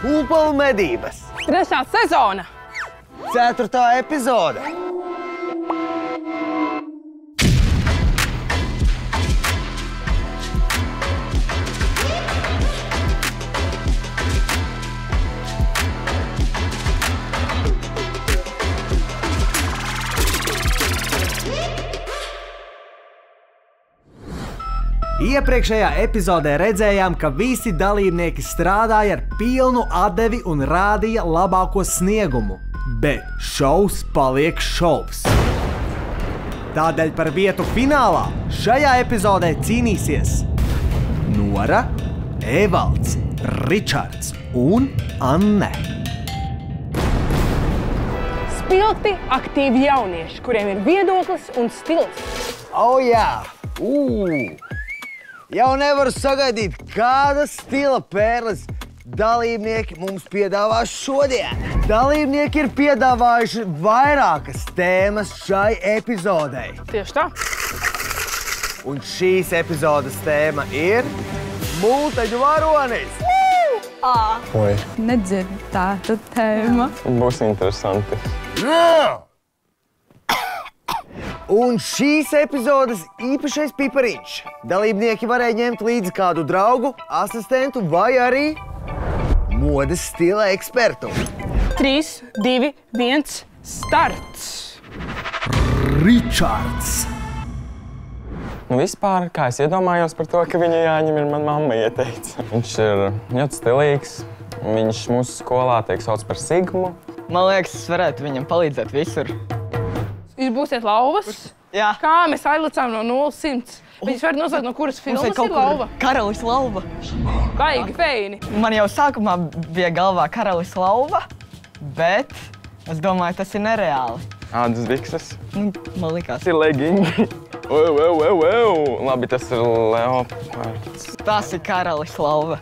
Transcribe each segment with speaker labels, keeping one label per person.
Speaker 1: Pulpalu medības.
Speaker 2: 3. sezona.
Speaker 1: 4. epizode. Iepriekšējā epizodē redzējām, ka visi dalībnieki strādāja ar pilnu atdevi un rādīja labāko sniegumu. Bet šovs paliek šovs. Tādēļ par vietu finālā šajā epizodē cīnīsies Nora, Evalds, Ričards un Anne.
Speaker 2: Spilgti, aktīvi jaunieši, kuriem ir viedoklis un stils.
Speaker 1: Jā! Jau nevaru sagaidīt, kādas stila pērles dalībnieki mums piedāvās šodien. Dalībnieki ir piedāvājuši vairākas tēmas šai epizodei.
Speaker 2: Tieši tā.
Speaker 1: Un šīs epizodes tēma ir Multeņu varonis.
Speaker 3: Oi,
Speaker 4: Nedzirdēta tēma.
Speaker 3: būs interesanti.
Speaker 1: Un šīs epizodes īpašais pipariņš. Dalībnieki varēja ņemt līdzi kādu draugu, asistentu vai arī modes stila ekspertu.
Speaker 2: 3, 2, 1, starts!
Speaker 1: Ričards.
Speaker 3: Vispār, kā es iedomājos par to, ka viņu jāņem, ir man mamma ieteica. Viņš ir ļoti stilīgs. Viņš mūsu skolā tiek sauc par Sigmu.
Speaker 5: Man liekas, es varētu viņam palīdzēt visur.
Speaker 2: Jūs būsiet lauvas?
Speaker 5: Jā.
Speaker 2: Kā mēs aizlicām no 0–100? Viņš var nosaukt, no kuras filmas ir lauva?
Speaker 5: Karalis lauva.
Speaker 2: Baigi feini.
Speaker 5: Man jau sākumā bija galvā karalis lauva, bet es domāju, tas ir nereāli.
Speaker 3: Ādas bikses.
Speaker 5: Man likās.
Speaker 3: Tas ir legingi. Labi, tas ir leopards.
Speaker 5: Tas ir karalis lauva.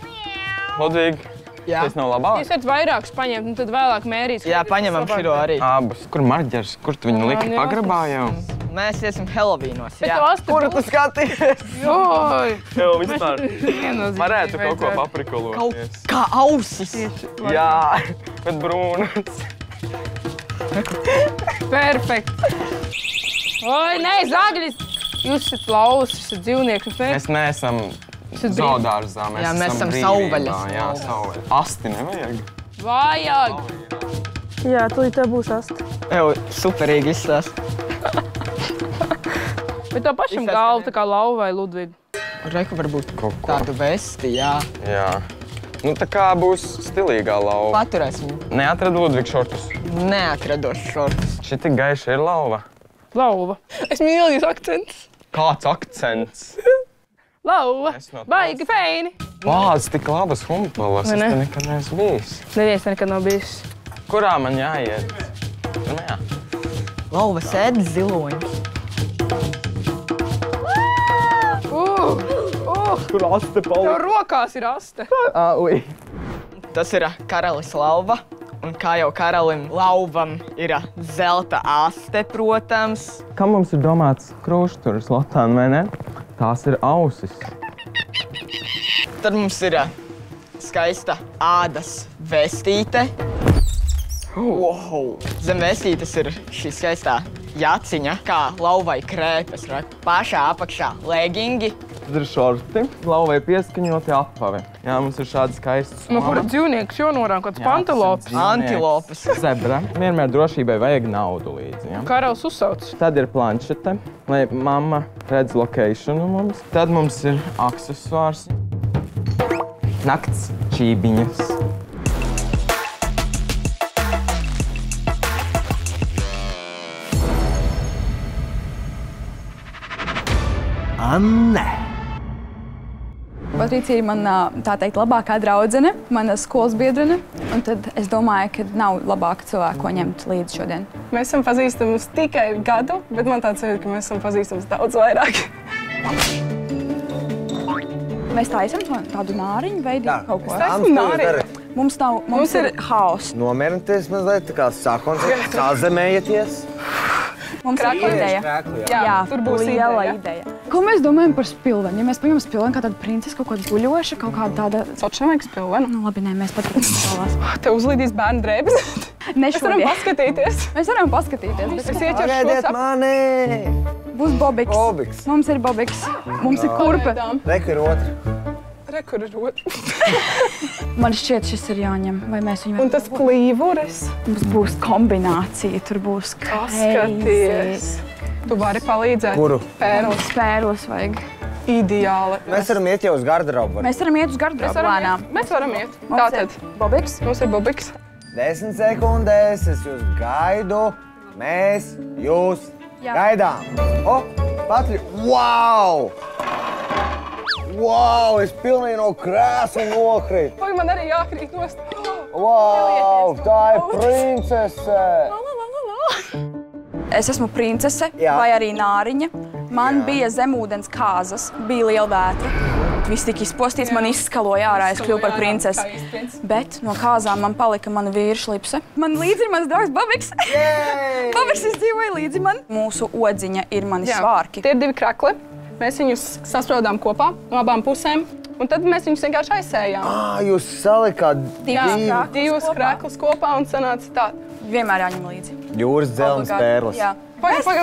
Speaker 3: Lodvīgi.
Speaker 5: Jā.
Speaker 3: Tas nav labāk?
Speaker 2: Jūs varat vairākus paņemt, un tad vēlāk mērīs.
Speaker 5: Jā, paņemam šito arī.
Speaker 3: Abus. Kur marģers? Kur tu viņu liki pagrabā jau?
Speaker 5: Mēs iesim Helovīnos.
Speaker 2: Bet tu astu
Speaker 1: Kuru tu skaties?
Speaker 2: Joj!
Speaker 3: Jau vispār.
Speaker 2: Viennozīmīgi
Speaker 3: Varētu kaut ko
Speaker 2: vajadzētu.
Speaker 3: paprikoloties.
Speaker 5: Kā ausis.
Speaker 3: Jā, bet brūnas.
Speaker 2: Perfekt. Oi, nē, zagļis! Jūs esat lauvas, jūs esat dzīvnieki.
Speaker 3: Mēs neesam zoodārzā,
Speaker 5: Jā, mēs esam
Speaker 3: brīvībā.
Speaker 5: savvaļas.
Speaker 3: Jā, savvaļas. Asti nevajag.
Speaker 2: Vajag!
Speaker 4: Jā, tūlīt tev būs asti.
Speaker 5: Jau superīgi izstāst.
Speaker 2: Bet to pašam galvu, tā kā lauva vai Ludviga.
Speaker 5: Reku varbūt
Speaker 3: Kaut ko.
Speaker 5: tādu vesti, jā.
Speaker 3: Jā. Nu, tā kā būs stilīgā lauva.
Speaker 5: Paturēsim.
Speaker 3: Neatradu Ludviga šortus.
Speaker 5: Neatrados šortus.
Speaker 3: Šī tik gaiša ir lauva.
Speaker 2: Lauva. Es mīlu jūs akcents.
Speaker 3: Kāds akcents?
Speaker 2: Lauva.
Speaker 3: Es no tās.
Speaker 2: Baigi feini.
Speaker 3: Vāc, tik labas humpalas.
Speaker 2: Vai
Speaker 3: Es
Speaker 2: ne?
Speaker 3: te nekad neesmu bijis.
Speaker 2: Neviens nekad nav bijis.
Speaker 3: Kurā man jāiet? Nu, jā.
Speaker 5: Lauva sēdz ziloņus.
Speaker 3: Kur aste
Speaker 2: Tev rokās ir aste.
Speaker 3: Ui.
Speaker 5: Tas ir karalis lauva. Un kā jau karalim lauvam ir zelta aste, protams.
Speaker 3: Kā mums ir domāts krūšturis, Lotāna, vai ne? Tās ir ausis.
Speaker 5: Tad mums ir skaista ādas vestīte. Wow. Zem vestītes ir šī skaistā jaciņa, kā lauvai krēpes. Pašā apakšā legingi.
Speaker 3: Tad ir šorti, lauvai pieskaņoti apavi. Jā, mums ir šādi skaisti
Speaker 2: No kura dzīvnieks jonorām, kāds pantelops.
Speaker 5: Antilopes.
Speaker 3: Zebra. Vienmēr drošībai vajag naudu līdzi. Ja?
Speaker 2: Karalis uzsauc.
Speaker 3: Tad ir planšete, lai mamma redz lokēšanu mums. Tad mums ir aksesuārs. Nakts čībiņas.
Speaker 1: Anne.
Speaker 4: Patricija ir mana, tā teikt, labākā draudzene, mana skolas biedrene. Un tad es domāju, ka nav labāka cilvēka, ko ņemt līdzi šodien.
Speaker 2: Mēs esam pazīstami tikai gadu, bet man tāds ir, ka mēs esam pazīstami daudz vairāk.
Speaker 4: Mēs taisam tādu nāriņu veidu kaut ko.
Speaker 2: Esmu nāri.
Speaker 4: Mums ir haoss.
Speaker 1: Nomierinieties mazliet, tā kā sākoncentrēt, sazemējieties.
Speaker 4: Mums ir ideja.
Speaker 1: Krēklu,
Speaker 4: Jā,
Speaker 2: tur būs
Speaker 4: liela
Speaker 2: ideja.
Speaker 4: ideja. Ko mēs domājam par spilveni? Ja mēs paņemam spilveni kā tādu princesi, kaut kāda guļoša, kaut kāda tāda...
Speaker 2: Taču nevajag spilvenu.
Speaker 4: Nu, labi, nē, mēs pat princesālās.
Speaker 2: Te uzlīdīs bērnu drēbes.
Speaker 4: Mēs
Speaker 2: varam paskatīties.
Speaker 4: Mēs varam paskatīties.
Speaker 2: Es ieķeršu
Speaker 1: Pagaidiet mani!
Speaker 4: Būs Bobiks.
Speaker 1: Bobiks.
Speaker 4: Mums ir Bobiks. Mums ir kurpe.
Speaker 1: Reku ir otra.
Speaker 2: Rekur ir otrs.
Speaker 4: Man šķiet, šis ir jāņem. Vai mēs viņu...
Speaker 2: Un tas klīvuris.
Speaker 4: Mums būs kombinācija. Tur būs
Speaker 2: Paskaties. Tu vari palīdzēt.
Speaker 1: Kuru?
Speaker 2: Pērlis.
Speaker 4: Spērlis vajag.
Speaker 2: Ideāli.
Speaker 1: Mēs varam iet jau uz garderobu.
Speaker 4: Mēs varam iet uz garderobu lēnām.
Speaker 2: Mēs varam iet.
Speaker 4: Mums
Speaker 2: Tātad.
Speaker 4: ir Bobiks.
Speaker 2: Mums ir Bobiks.
Speaker 1: 10 sekundēs, es jūs gaidu. Mēs jūs gaidām. O, Patri, wow! Wow, es pilnīgi no krēsla nokrītu.
Speaker 2: Vai man arī jākrīt nost?
Speaker 1: Wow, tā ir princese!
Speaker 4: Es esmu princese
Speaker 1: Jā.
Speaker 4: vai arī nāriņa. Man bija zemūdens kāzas, bija liela vētra. Viss tika izpostīts, man izskaloja ārā, es kļuvu par princesi. Bet no kāzām man palika mana vīra šlipse. Man līdzi ir mans draugs Bobiks. Bobiks izdzīvoja līdzi man. Mūsu odziņa ir mani svārki.
Speaker 2: Tie ir 2 krakli. Mēs viņus saspraudām kopā no abām pusēm. Un tad mēs viņus vienkārši aizsējām.
Speaker 1: Jūs salikāt
Speaker 2: Divus kraklus kopā un sanāca tā.
Speaker 4: Vienmēr jāņem līdzi.
Speaker 1: jūras dzelzs pērlis.
Speaker 4: Jā.
Speaker 2: Pagaid.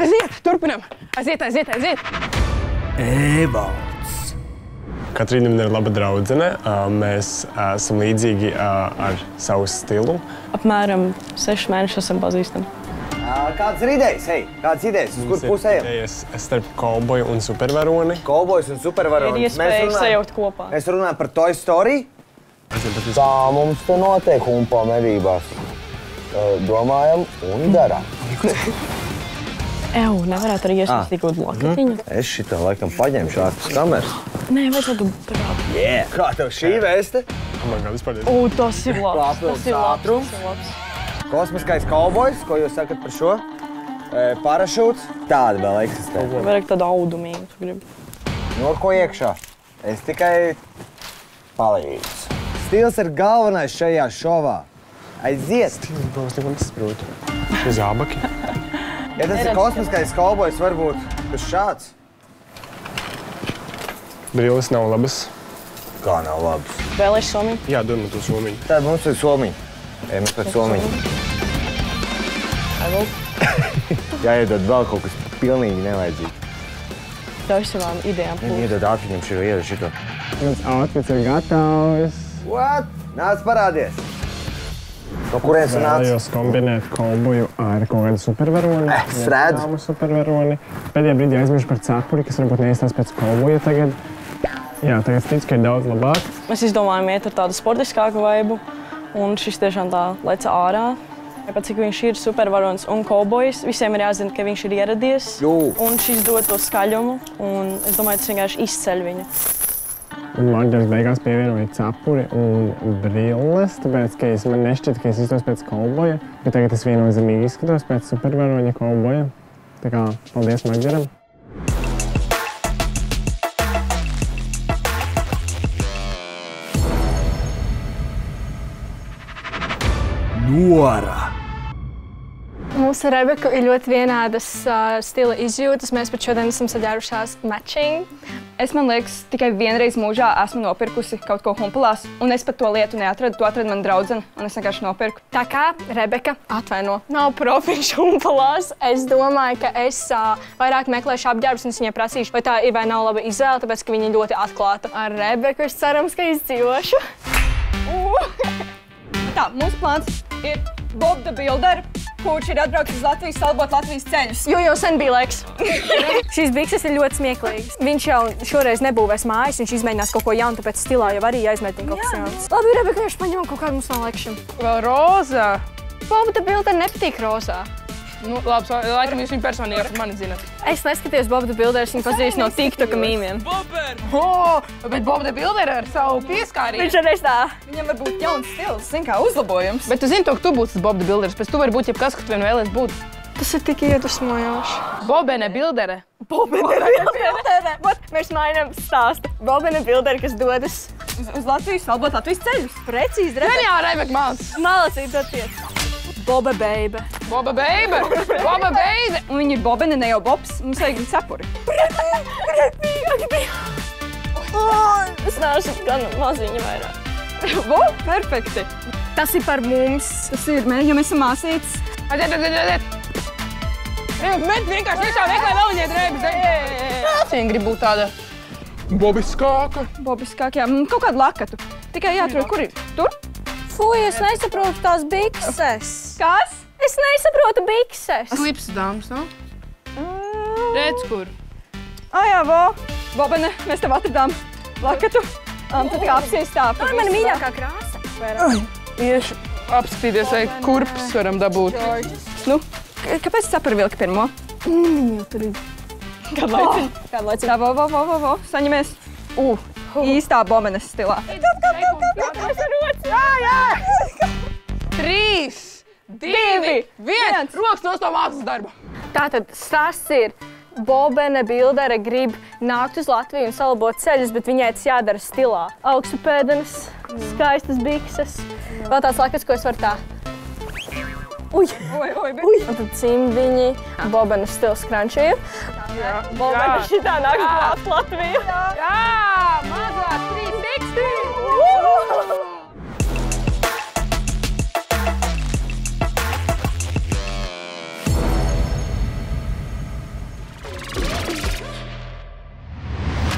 Speaker 2: Aiziet, turpinam. Aiziet.
Speaker 1: Evalds.
Speaker 6: Katrīna ir laba draudzene. Mēs esam līdzīgi ar savu stilu.
Speaker 7: Apmēram 6 mēnešus esam pazīstami.
Speaker 1: Kādas ir idejas? Hei, kādas idejas? Uz kur pusē ejam?
Speaker 6: Idejas starp kauboju un supervaroni.
Speaker 1: Kaubojs un
Speaker 7: Ir
Speaker 1: supervaronis.
Speaker 7: iespēja sajaukt kopā.
Speaker 1: Mēs runājam par Toy Story. Tā mums te notiek humpa medībās. Domājam un darām.
Speaker 7: Nevarētu arī iesaistīt kaut kādu lakatiņu?
Speaker 1: Es šitā laikam paņemšu ārpus kameras.
Speaker 7: Nē, vajadzētu parādīt.
Speaker 1: Kā tev šī vēste?
Speaker 7: Tas ir labs.
Speaker 1: Papildus ātrums. Kosmiskais kaubojs, ko jūs sakat par šo? Parašūts. Tāda vēl eksistē.
Speaker 7: Vajag tādu audumīgu, tu gribi.
Speaker 1: No ko iekšā? Es tikai palīdzu. Stils ir galvenais šajā šovā. Aiziet!
Speaker 6: Protams, neko nesaprotu. Zābaki.
Speaker 1: Ja tas ir kosmiskais kaubojs, varbūt tas šāds.
Speaker 6: Brilles nav labas.
Speaker 1: Kā nav labs?
Speaker 7: Vēlēšu somiņu?
Speaker 6: Jā, dod man to somiņu.
Speaker 1: Tad mums ir somiņa. Ejam pēc somiņa. Jāiedod vēl kaut kas pilnīgi nevajadzīgs.
Speaker 7: Ļauj savām idejām plūst.
Speaker 1: Iedod ātviņam šito, iedod šito.
Speaker 6: Mans outfits ir gatavs.
Speaker 1: What? Nāc parādies. No kurienes tu nāc?
Speaker 6: Vēlējos kombinēt kauboju ar kaut kādu supervaroni.
Speaker 1: Es redzu.
Speaker 6: Vietnāmu supervaroni. Pēdējā brīdī aizmirsu par cepuri, kas varbūt neizstās pēc kauboja tagad. Jā, tagad ticu, ka ir daudz labāk.
Speaker 7: Mēs izdomājām iet ar tādu sportiskāku vaibu. Un šis tiešām tā leca ārā. Pat cik viņš ir supervaronis un kaubojs, visiem ir jāzina, ka viņš ir ieradies. Un šis dod to skaļumu. Un es domāju, tas vienkārši izceļ viņu.
Speaker 6: Un Magdars beigās pievienoja cepuri un brilles, tāpēc, ka man nešķiet, ka es izskatos pēc kauboja, bet tagad es viennozīmīgi izskatos pēc supervaroņa kauboja. Tā kā paldies Magdaram.
Speaker 1: Nora!
Speaker 8: Mums ar Rebeku ir ļoti vienādas stila izjūtas. Mēs pat šodien esam saģērušās matching.
Speaker 9: Es, man liekas, tikai vienreiz mūžā esmu nopirkusi kaut ko humpalās, un es pat to lietu neatradu. To atrada mana draudzene, un es vienkārši nopirku.
Speaker 8: Tā kā Rebeka atvaino, nav profiņš humpalās. Es domāju, ka es vairāk meklēšu apģērbus, un es viņai prasīšu, vai tā ir vai nav laba izvēle, tāpēc, ka viņa ir ļoti atklāta. Ar Rebeku es cerams, ka izdzīvošu.
Speaker 9: Tā, mūsu plāns ir Bob the Builder, kurš ir atbraucis uz Latvijas, salabot Latvijas ceļus.
Speaker 8: Jo jau sen bija laiks. Šīs bikses ir ļoti smieklīgas. Viņš jau šoreiz nebūvēs mājas, viņš izmēģinās kaut ko jaunu, tāpēc stilā jau arī jāizmēģina kaut kas jauns. Labi, Rebeka, viņš paņemam kaut kādu mums no laikšiem.
Speaker 2: Vēl rozā.
Speaker 8: Bob the Builder nepatīk rozā.
Speaker 2: Nu, labi, laikam jūs viņu personīgi mani zināt.
Speaker 8: Es neskatījos Bob the Builder, es viņu pazīstu no TikToka mīmiem.
Speaker 2: Bet Bob the Builder ar savu pieskārību.
Speaker 8: Viņš arī tā.
Speaker 9: Viņam var būt jauns stils, zin kā uzlabojums.
Speaker 2: Bet tu zini to, ka tu būsi tas Bob the Builders, pēc tu vari būt jebkas, ka tu vien vēlies būt.
Speaker 8: Tas ir tik iedvesmojoši.
Speaker 2: Bobene Buildere.
Speaker 8: Bobene Buildere. Mēs mainām stāstu. Bobene Buildere, kas dodas
Speaker 9: Uz Latvijas, salbot Latvijas ceļus.
Speaker 4: Precīzi, Rebeka.
Speaker 2: Jā, Rebeka māc.
Speaker 8: Malacīt, attiec.
Speaker 4: Boba beibe.
Speaker 2: Boba beibe. Boba beibe.
Speaker 9: Un viņi ir bobene, ne jau bobs. Mums vajag viņu cepuri.
Speaker 8: Es neesmu gan maziņa vairāk.
Speaker 9: Vo, perfekti.
Speaker 8: Tas ir par mums.
Speaker 9: Tas ir, jo mēs esam māsītes.
Speaker 2: Aiziet. Met vienkārši iekšā, meklē vēl viņai drēbes. Viņa grib būt tāda bobiskāka.
Speaker 9: Bobiskāk, jā. Kaut kādu lakatu. Tikai jāatrod, kur ir? Tur?
Speaker 8: Fuj, es nesaprotu tās bikses.
Speaker 9: Kas?
Speaker 8: Es nesaprotu bikses.
Speaker 2: Slips dāmas, no? Redz, kur?
Speaker 9: Jā, vo. Bobene, mēs tev atradām lakatu. Tad kā apsies tā.
Speaker 8: Tā ir mana mīļākā krāsa.
Speaker 2: Iešu apskatīties, vai kurpes varam dabūt.
Speaker 9: Nu, kāpēc cepuri vilki pirmo?
Speaker 8: Jau tur ir.
Speaker 9: Kādu laiciņu? Tā, vo. Saņemies. Īstā bobenes stilā.
Speaker 2: 3, 2, 1. Rokas nost no mākslas darba.
Speaker 8: Tātad stāsts ir, Bobene Bildere grib nākt uz Latviju un salabot ceļus, bet viņai tas jādara stilā. Augstu pēdenes, skaistas bikses. Vēl tāds laikas, ko es varu tā. Uj! Un tad cimdiņi, Bobenes stils skrančīja. Bobene šitā nāks glābt Latviju.
Speaker 2: Jā, mazāk 360.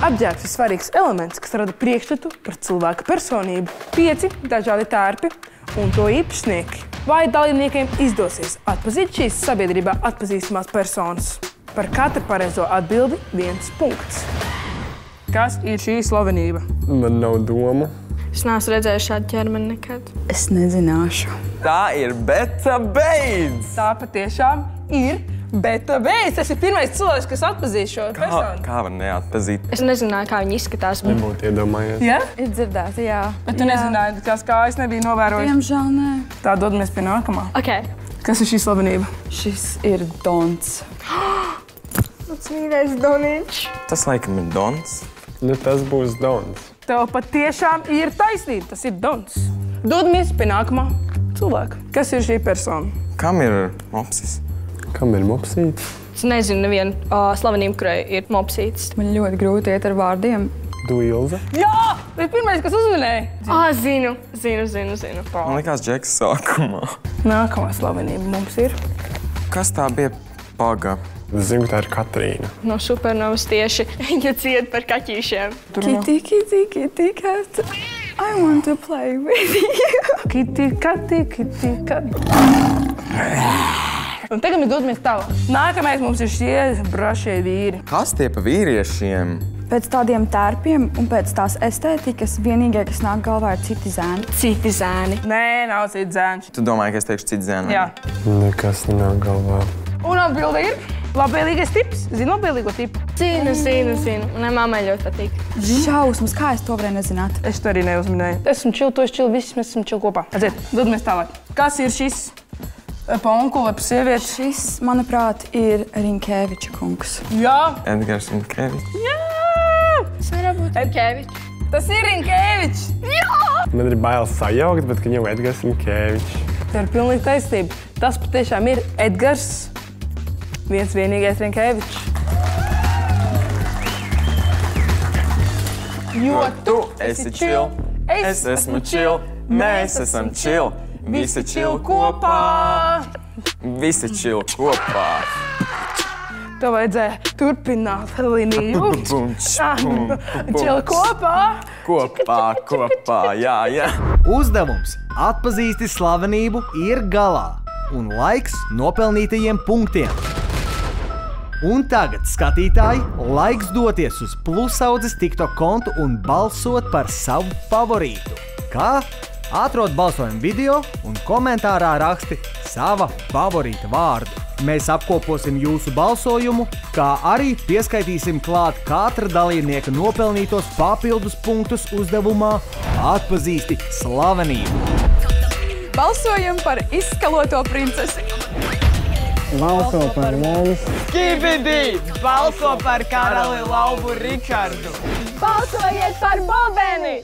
Speaker 2: Apģērbs ir svarīgs elements, kas rada priekšstatu par cilvēka personību. 5 dažādi tērpi un to īpašnieki. Vai dalībniekiem izdosies atpazīt šīs sabiedrībā atpazīstamās personas? Par katru pareizo atbildi 1 punkts. Kas ir šī slavenība?
Speaker 6: Man nav domu.
Speaker 8: Es neesmu redzējis šādu ķermeni nekad.
Speaker 4: Es nezināšu.
Speaker 3: Tā ir Beta Beidz!
Speaker 2: Tā patiešām ir Beta Beidz. Tas ir pirmais cilvēks, kas atpazīst šo personu.
Speaker 3: Kā var neatpazīt?
Speaker 8: Es nezināju, kā viņi izskatās.
Speaker 6: Nebūtu iedomājies.
Speaker 2: Ja?
Speaker 4: Ir dzirdēta, jā.
Speaker 2: Bet tu nezināji, kas kājas nebija novērojis.
Speaker 4: Diemžēl nē.
Speaker 2: Tā dodamies pie nākamā.
Speaker 8: Ok.
Speaker 2: Kas ir šī slavenība?
Speaker 4: Šis ir Dons.
Speaker 8: Mans mīļais Donīčs.
Speaker 3: Tas laikam ir Dons.
Speaker 6: Nu, tas būs Dons.
Speaker 2: Tev patiešām ir taisnība. Tas ir Dons. Dodamies pie nākamā cilvēka. Kas ir šī persona?
Speaker 3: Kam ir mopsis?
Speaker 6: Kam ir mopsītis?
Speaker 8: Es nezinu nevienu slavenību, kurai ir mopsītis.
Speaker 4: Man ļoti grūti iet ar vārdiem.
Speaker 6: Du Ilze?
Speaker 2: Jā! Bet pirmais, kas uzmanēja.
Speaker 8: Zinu.
Speaker 3: Man likās Džeks sākumā.
Speaker 2: Nākamā slavenība mums ir.
Speaker 3: Kas tā bija? Paga.
Speaker 6: Es zinu, ka tā ir Katrīna.
Speaker 8: No Supernovas tieši viņa ciet par kaķīšiem.
Speaker 4: Kitty, cat. I want to play with you.
Speaker 2: Kitty, kat. Un tagad mēs dodamies tālāk. Nākamais mums ir šie brašie vīri.
Speaker 3: Kas tie pa vīriešiem?
Speaker 4: Pēc tādiem tērpiem un pēc tās estētikas vienīgie, kas nāk galvā, ir citi zēni.
Speaker 8: Citi zēni.
Speaker 2: Nē, nav cits zēns.
Speaker 3: Tu domāji, ka es teikšu citu zēnu?
Speaker 2: Jā.
Speaker 6: Nekas nenāk galvā.
Speaker 2: Un atbilde ir labvēlīgais tips. Zini labvēlīgo tipu?
Speaker 8: Zinu. Un mammai ļoti patīk.
Speaker 4: Šausmas, kā es to varēju nezināt?
Speaker 2: Es to arī neuzminēju. Esmu čil, tu esi čil, visi mēs esam čil kopā. Aiziet, dodamies tālāk. Kas ir šis paunkulepa sieviete?
Speaker 4: Šis, manuprāt, ir Rinkēviča kungs.
Speaker 2: Jā.
Speaker 3: Edgars Rinkēvičs.
Speaker 2: Jā.
Speaker 8: Tas nevar būt Rinkēvičs.
Speaker 2: Tas ir Rinkēvičs. Jā.
Speaker 6: Man ir bail sajaukt, bet viņam Edgars Rinkēvičs.
Speaker 2: Tev ir pilnīgi taisnība. Tas patiešām ir Edgars. Viens vienīgais Rinkēvičs. Jo
Speaker 3: Tu esi čil, es esmu čil, mēs esam čil. Visi čil kopā. Visi čil kopā.
Speaker 2: Tev vajadzēja turpināt līniju. Čil kopā.
Speaker 3: Kopā, jā.
Speaker 1: Uzdevums atpazīsti slavenību ir galā un laiks nopelnītajiem punktiem. Un tagad, skatītāji, laiks doties uz Plusaudzes TikTok kontu un balsot par savu favorītu. Kā? Atrod balsojumu video un komentārā raksti sava favorīta vārdu. Mēs apkoposim jūsu balsojumu, kā arī pieskaitīsim klāt katra dalībnieka nopelnītos papildus punktus uzdevumā Atpazīsti slavenību.
Speaker 4: Balsojam par izskaloto princesi.
Speaker 6: Balso par mums.
Speaker 5: Skibidi! Balso par karali Lauvu Ričardu!
Speaker 8: Balsojiet par Bobeni!